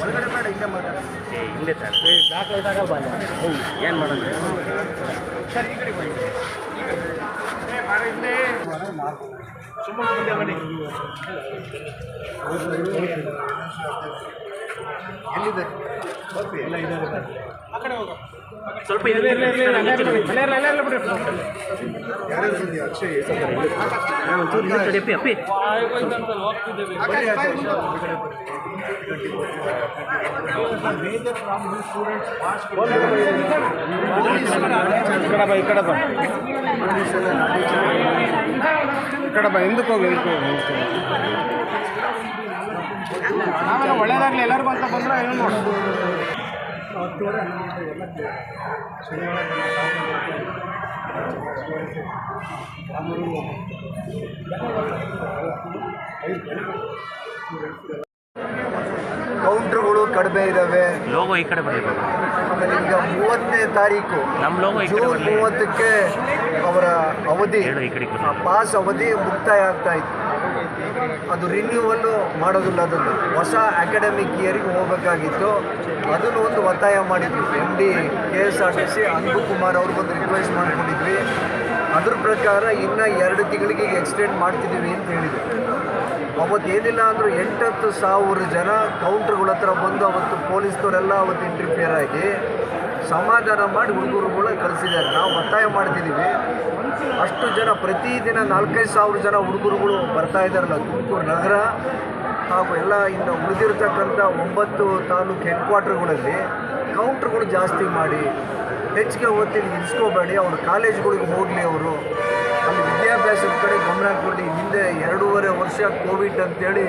ಹೊರಗಡೆ ಬೇಡ, ಇಲ್ಲೇ ಮಾತಾಡ. ಇಲ್ಲೇ ಸರ್ ಏನು ಮಾಡೋದು ಸರ್ ಈ ಕಡೆ ಬನ್ನಿ. ಸುಮ್ಮನೆ ಮುಂದೆ ಬನ್ನಿ. ಎಲ್ಲಿದೆ ಎಲ್ಲ ಇದ್ದಾರೆ. ಆ ಕಡೆ ಹೋಗ. ಸ್ವಲ್ಪ ಅಕ್ಷಯ್ ಅಪ್ಪಿ ಇಕ್ಕಡಪ್ಪ ಎಂದಕ್ಕೆ ಹೋಗಿ ಒಳ್ಳೇದಾಗಲಿ ಎಲ್ಲರಿಗೂ ಅಂತ ಬಂದ್ರೆ ಏನು ನೋಡಿ. ಕೌಂಟ್ರುಗಳು ಕಡಿಮೆ ಇದ್ದಾವೆ. ಲೋಗೋ ಈ ಕಡೆ ಬರಬೇಕು. ಆಮೇಲೆ ಈಗ 30ನೇ ತಾರೀಕು ನಮ್ಮ ಲೋಗೋ ಈ ಕಡೆ ಜೂನ್ ಬರಲಿ. 30ಕ್ಕೆ ಅವರ ಅವಧಿ ಈ ಕಡೆ ಪಾಸ್ ಅವಧಿ ಮುಕ್ತಾಯ ಆಗ್ತಾ ಇತ್ತು. ಅದು ರಿನ್ಯೂವಲ್ಲು ಮಾಡೋದಿಲ್ಲ, ಅದನ್ನು ಹೊಸ ಅಕಾಡೆಮಿಕ್ ಇಯರಿಗೆ ಹೋಗಬೇಕಾಗಿತ್ತು. ಅದನ್ನು ಒಂದು ಒತ್ತಾಯ ಮಾಡಿದ್ವಿ. MD KSRTC ಅನ್ಬು ಕುಮಾರ್ ಅವ್ರಿಗೊಂದು ರಿಕ್ವೆಸ್ಟ್ ಮಾಡ್ಕೊಂಡಿದ್ವಿ. ಅದ್ರ ಪ್ರಕಾರ ಇನ್ನು 2 ತಿಂಗಳಿಗೆ ಎಕ್ಸ್ಟೆಂಡ್ ಮಾಡ್ತಿದ್ದೀವಿ ಅಂತ ಹೇಳಿದ್ರು. ಅವತ್ತು ಏನಿಲ್ಲ ಅಂದರೂ 8,000 ಜನ ಕೌಂಟ್ರುಗಳ ಹತ್ರ ಬಂದು ಅವತ್ತು ಪೊಲೀಸ್ನವರೆಲ್ಲ ಅವತ್ತು ಇಂಟರ್ಫಿಯರ್ ಆಗಿ ಸಮಾಧಾನ ಮಾಡಿ ಹುಡುಗರುಗಳ ಕಳಿಸಿದ್ದಾರೆ. ನಾವು ಒತ್ತಾಯ ಮಾಡ್ತಿದ್ದೀವಿ. ಅಷ್ಟು ಜನ ಪ್ರತಿದಿನ 4-5 ಸಾವಿರ ಜನ ಹುಡುಗರುಗಳು ಬರ್ತಾ ಇದ್ದಾರಲ್ಲ ತುಮಕೂರು ನಗರ ಹಾಗೂ ಎಲ್ಲ ಇನ್ನು ಉಳಿದಿರ್ತಕ್ಕಂಥ 9 ತಾಲೂಕು ಹೆಡ್ ಕ್ವಾರ್ಟರ್ಗಳಲ್ಲಿ ಕೌಂಟ್ರುಗಳು ಜಾಸ್ತಿ ಮಾಡಿ ಹೆಚ್ಚಿಗೆ ಓದ್ತೀನಿ ನಿಲ್ಲಿಸ್ಕೋಬೇಡಿ. ಅವರು ಕಾಲೇಜ್ಗಳಿಗೆ ಹೋಗಲಿ, ಅವರು ಅಲ್ಲಿ ವಿದ್ಯಾಭ್ಯಾಸದ ಕಡೆ ಗಮನ ಕೊಡಿ. ಹಿಂದೆ 2.5 ವರ್ಷ ಕೋವಿಡ್ ಅಂತೇಳಿ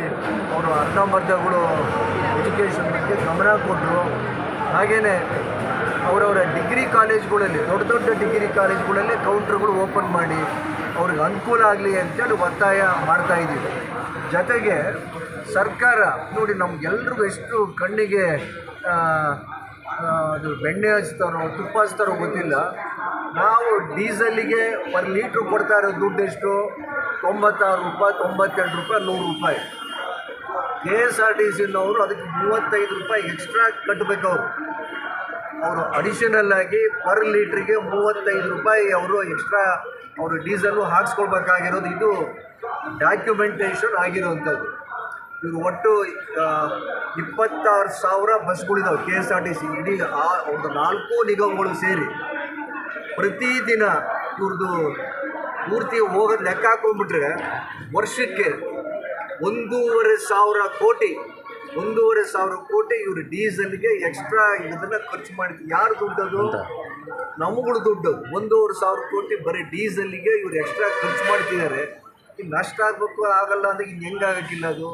ಅವರು ಅರ್ಧಂಬರ್ಧಗಳು ಎಜುಕೇಷನ್ ಬಗ್ಗೆ ಗಮನ ಕೊಟ್ಟರು. ಹಾಗೆಯೇ ಅವರವರ ಡಿಗ್ರಿ ಕಾಲೇಜ್ಗಳಲ್ಲಿ ದೊಡ್ಡ ಡಿಗ್ರಿ ಕಾಲೇಜ್ಗಳಲ್ಲೇ ಕೌಂಟ್ರುಗಳು ಓಪನ್ ಮಾಡಿ ಅವ್ರಿಗೆ ಅನುಕೂಲ ಆಗಲಿ ಅಂತೇಳಿ ಒತ್ತಾಯ ಮಾಡ್ತಾಯಿದ್ದೀವಿ. ಜೊತೆಗೆ ಸರ್ಕಾರ ನೋಡಿ, ನಮಗೆಲ್ರಿಗೂ ಎಷ್ಟು ಕಣ್ಣಿಗೆ ಅದು ಬೆಣ್ಣೆ ಹಚ್ತಾರೋ ತುಪ್ಪ ಹಚ್ತಾರೋ ಗೊತ್ತಿಲ್ಲ. ನಾವು ಡೀಸೆಲ್ಲಿಗೆ ಪರ್ ಲೀಟ್ರು ಕೊಡ್ತಾ ಇರೋ ದುಡ್ಡು ಎಷ್ಟು? 96 ರೂಪಾಯಿ, 92 ರೂಪಾಯಿ, 100 ರೂಪಾಯಿ. KSRTCನವರು ಅದಕ್ಕೆ 35 ರೂಪಾಯಿ ಎಕ್ಸ್ಟ್ರಾ ಕಟ್ಟಬೇಕು. ಅವರು ಅಡಿಷನಲ್ ಆಗಿ ಪರ್ ಲೀಟ್ರಿಗೆ 35 ರೂಪಾಯಿ ಅವರು ಎಕ್ಸ್ಟ್ರಾ ಅವರು ಡೀಸೆಲ್ಲು ಹಾಕ್ಸ್ಕೊಳ್ಬೇಕಾಗಿರೋದು. ಇದು ಡಾಕ್ಯುಮೆಂಟೇಷನ್ ಆಗಿರೋವಂಥದ್ದು. ಇವರು ಒಟ್ಟು 26,000 ಬಸ್ಗಳಿದ್ದಾವೆ KSRTC ಇಡೀ ಅವ್ರದ್ದು 4 ನಿಗಮಗಳು ಸೇರಿ. ಪ್ರತಿದಿನ ಇವ್ರದ್ದು ಪೂರ್ತಿ ಹೋಗೋದು ಲೆಕ್ಕ ಹಾಕೊಂಡ್ಬಿಟ್ರೆ ವರ್ಷಕ್ಕೆ 1,500 ಕೋಟಿ ಇವರು ಡೀಸೆಲ್ಗೆ ಎಕ್ಸ್ಟ್ರಾ ಇದನ್ನು ಖರ್ಚು ಮಾಡಿದ್ರು. ಯಾರು ದುಡ್ಡದು? ನಮ್ಮಗಳು ದುಡ್ಡು. 1,500 ಕೋಟಿ ಬರೀ ಡೀಸೆಲ್ಗೆ ಇವರು ಎಕ್ಸ್ಟ್ರಾ ಖರ್ಚು ಮಾಡ್ತಿದ್ದಾರೆ. ಈಗ ನಷ್ಟ ಆಗಬೇಕು ಆಗಲ್ಲ ಅಂದರೆ ಇನ್ನು ಹೆಂಗಾಗಕ್ಕಿಲ್ಲ ಅದು.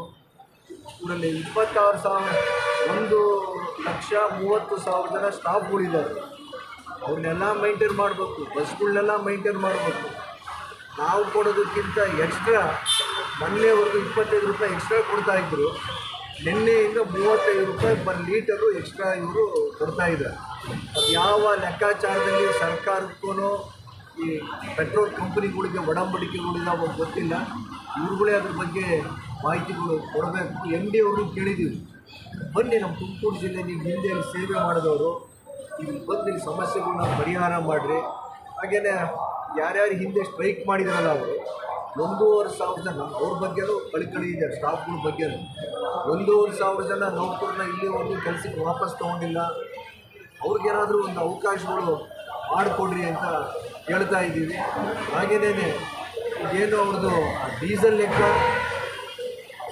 ಇವರಲ್ಲಿ 1,30,000 ಜನ ಸ್ಟಾಫ್ಗಳಿದ್ದಾರೆ. ಅವ್ರನ್ನೆಲ್ಲ ಮೈಂಟೈನ್ ಮಾಡಬೇಕು, ಬಸ್ಗಳನ್ನೆಲ್ಲ ಮೈಂಟೈನ್ ಮಾಡಬೇಕು. ನಾವು ಕೊಡೋದಕ್ಕಿಂತ ಎಕ್ಸ್ಟ್ರಾ ಮೊನ್ನೆವರೆಗೂ 25 ರೂಪಾಯಿ ಎಕ್ಸ್ಟ್ರಾ ಕೊಡ್ತಾಯಿದ್ರು. ನಿನ್ನೆಯಿಂದ 35 ರೂಪಾಯಿ ಪರ್ ಲೀಟರು ಎಕ್ಸ್ಟ್ರಾ ಇವರು ಕೊಡ್ತಾಯಿದ್ದಾರೆ. ಅದು ಯಾವ ಲೆಕ್ಕಾಚಾರದಲ್ಲಿ ಸರ್ಕಾರಕ್ಕೂ ಈ ಪೆಟ್ರೋಲ್ ಕಂಪನಿಗಳಿಗೆ ಒಡಂಬಡಿಕೆಗಳಿದಾವೆ ಗೊತ್ತಿಲ್ಲ. ಇವ್ರುಗಳೇ ಅದ್ರ ಬಗ್ಗೆ ಮಾಹಿತಿಗಳು ಕೊಡಬೇಕು. MD ಅವ್ರನ್ನೂ ಕೇಳಿದ್ದೀವಿ, ಬನ್ನಿ ನಮ್ಮ ತುಮಕೂರು ಜಿಲ್ಲೆ ನೀವು ಹಿಂದೆ ಸೇವೆ ಮಾಡಿದವರು, ಇಲ್ಲಿ ಬಂದು ಇಲ್ಲಿ ಸಮಸ್ಯೆಗಳನ್ನ ಪರಿಹಾರ ಮಾಡಿರಿ. ಹಾಗೆಯೇ ಯಾರ್ಯಾರು ಹಿಂದೆ ಸ್ಟ್ರೈಕ್ ಮಾಡಿದಾರಲ್ಲ ಅವರು 1,500 ಜನ ಅವ್ರ ಬಗ್ಗೆನೂ ಕಳಕಳಿ ಇದೆ. ಸ್ಟಾಫ್ಗಳ ಬಗ್ಗೆನೂ 1,500 ಜನ ನೌಕರನ್ನ ಇಲ್ಲಿವರೆಗೂ ಕೆಲಸಕ್ಕೆ ವಾಪಸ್ ತೊಗೊಂಡಿಲ್ಲ. ಅವ್ರಿಗೇನಾದರೂ ಒಂದು ಅವಕಾಶಗಳು ಮಾಡಿಕೊಡ್ರಿ ಅಂತ ಹೇಳ್ತಾ ಇದ್ದೀವಿ. ಹಾಗೆಯೇ ಏನು ಅವ್ರದ್ದು ಡೀಸೆಲ್ ಲೆಕ್ಕ,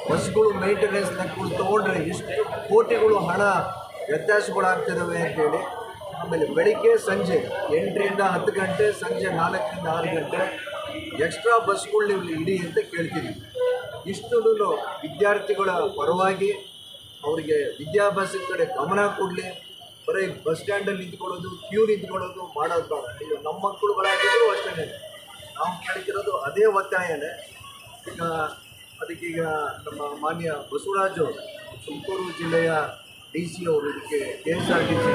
ಬಸ್ಗಳು ಮೇಂಟೆನೆನ್ಸ್ ಲೆಕ್ಕಗಳು ತೊಗೊಂಡ್ರೆ ಎಷ್ಟು ಕೋಟಿಗಳು ಹಣ ವ್ಯತ್ಯಾಸಗಳಾಗ್ತಿದ್ದಾವೆ ಅಂತೇಳಿ. ಆಮೇಲೆ ಬೆಳಿಗ್ಗೆ ಸಂಜೆ 8ರಿಂದ 10 ಗಂಟೆ, ಸಂಜೆ 4ರಿಂದ 6 ಗಂಟೆ ಎಕ್ಸ್ಟ್ರಾ ಬಸ್ಗಳು ನೀವು ಇಡಿ ಅಂತ ಕೇಳ್ತೀವಿ. ಇಷ್ಟು ವಿದ್ಯಾರ್ಥಿಗಳ ಪರವಾಗಿ ಅವರಿಗೆ ವಿದ್ಯಾಭ್ಯಾಸದ ಕಡೆ ಗಮನ ಕೊಡಲಿ, ಬರೀ ಬಸ್ ಸ್ಟ್ಯಾಂಡಲ್ಲಿ ನಿಂತ್ಕೊಳ್ಳೋದು ಕ್ಯೂ ನಿಂತ್ಕೊಳ್ಳೋದು ಮಾಡೋದು ಬೇಡ. ಈಗ ನಮ್ಮ ಮಕ್ಕಳುಗಳಾಗಿದ್ದರೂ ಅಷ್ಟೇ ನಾವು ಕೇಳ್ತಿರೋದು ಅದೇ ಒತ್ತಾಯನೇ. ಈಗ ಅದಕ್ಕೀಗ ನಮ್ಮ ಮಾನ್ಯ ಬಸವರಾಜು ತುಮಕೂರು ಜಿಲ್ಲೆಯ ಡಿ ಸಿ ಅವರು ಇದಕ್ಕೆ KSRTC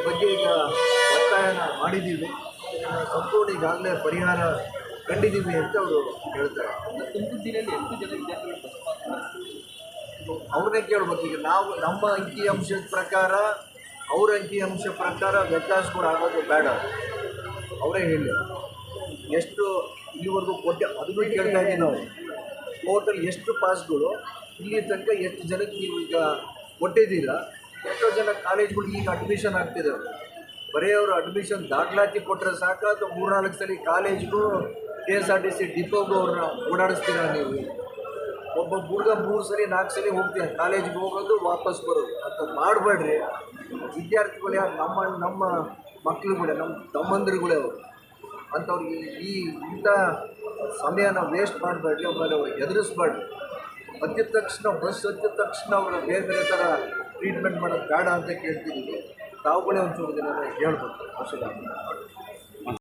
ಬಗ್ಗೆ ಈಗ ಒತ್ತಾಯನ ಮಾಡಿದ್ದೀವಿ. ಇದನ್ನು ಸಂಪೂರ್ಣ ಈಗಾಗಲೇ ಪರಿಹಾರ ಕಂಡಿದ್ದೀವಿ ಅಂತ ಅವರು ಹೇಳ್ತಾರೆ. ತುಮಕೂರು ಜಿಲ್ಲೆಯಲ್ಲಿ ಎಷ್ಟು ಜನ ವಿದ್ಯಾರ್ಥಿಗಳು ಅವ್ರನ್ನೇ ಕೇಳ್ಬೇಕು. ಈಗ ನಾವು ನಮ್ಮ ಅಂಕಿಅಂಶದ ಪ್ರಕಾರ ಅವ್ರ ಅಂಕಿಅಂಶ ಪ್ರಕಾರ ವ್ಯತ್ಯಾಸಗಳು ಆಗೋದು ಬೇಡ. ಅವರೇ ಹೇಳಿ ಎಷ್ಟು ಇಲ್ಲಿವರೆಗೂ ಕೊಟ್ಟೆ ಅದನ್ನು ಕೇಳ್ತಾ ಇದ್ದೀವಿ ನಾವು. ಟೋಟಲ್ ಎಷ್ಟು ಪಾಸ್ಗಳು ಇಲ್ಲಿ ತನಕ ಎಷ್ಟು ಜನಕ್ಕೆ ನೀವು ಈಗ ಕೊಟ್ಟಿದ್ದೀರಾ, ಎಷ್ಟೋ ಜನ ಕಾಲೇಜ್ಗಳು ಈಗ ಅಡ್ಮಿಷನ್ ಆಗ್ತಿದ್ದಾರೆ. ಬರೀ ಅವರು ಅಡ್ಮಿಷನ್ ದಾಖಲಾತಿ ಕೊಟ್ಟರೆ ಸಾಕು, ಅಥವಾ 3-4 ಸಲ ಕಾಲೇಜ್ಗೂ KSRTC ಡಿಪೋಗೂ ಅವ್ರನ್ನ ಓಡಾಡಿಸ್ತೀರ ನೀವು. ಒಬ್ಬ ಹುಡುಗ 3 ಸಲ 4 ಸಲ ಹೋಗ್ತೀರ ಕಾಲೇಜಿಗೆ ಹೋಗೋದು ವಾಪಸ್ ಬರೋದು ಅಂತ ಮಾಡಬೇಡ್ರಿ. ವಿದ್ಯಾರ್ಥಿಗಳು ಯಾರು ನಮ್ಮ ಮಕ್ಕಳುಗಳೇ, ನಮ್ಮ ತಮ್ಮಂದಿರುಗಳೇ ಅವರು ಅಂಥವ್ರಿಗೆ ಇಂಥ ಸಮಯನ ವೇಸ್ಟ್ ಮಾಡಬೇಡ್ರಿ. ಆಮೇಲೆ ಅವ್ರಿಗೆ ಹೆದರಿಸ್ಬೇಡ್ರಿ. ಹತ್ತಿದ ತಕ್ಷಣ ಬಸ್ ಹತ್ತಿದ ತಕ್ಷಣ ಅವರು ಬೇರೆ ಬೇರೆ ಥರ ಟ್ರೀಟ್ಮೆಂಟ್ ಮಾಡೋದು ಬೇಡ ಅಂತ ಕೇಳ್ತಿದ್ದೀವಿ. ತಾವುಗಳೇ ಒಂಚೂರು ದಿನ ಹೇಳ್ಬೇಕು.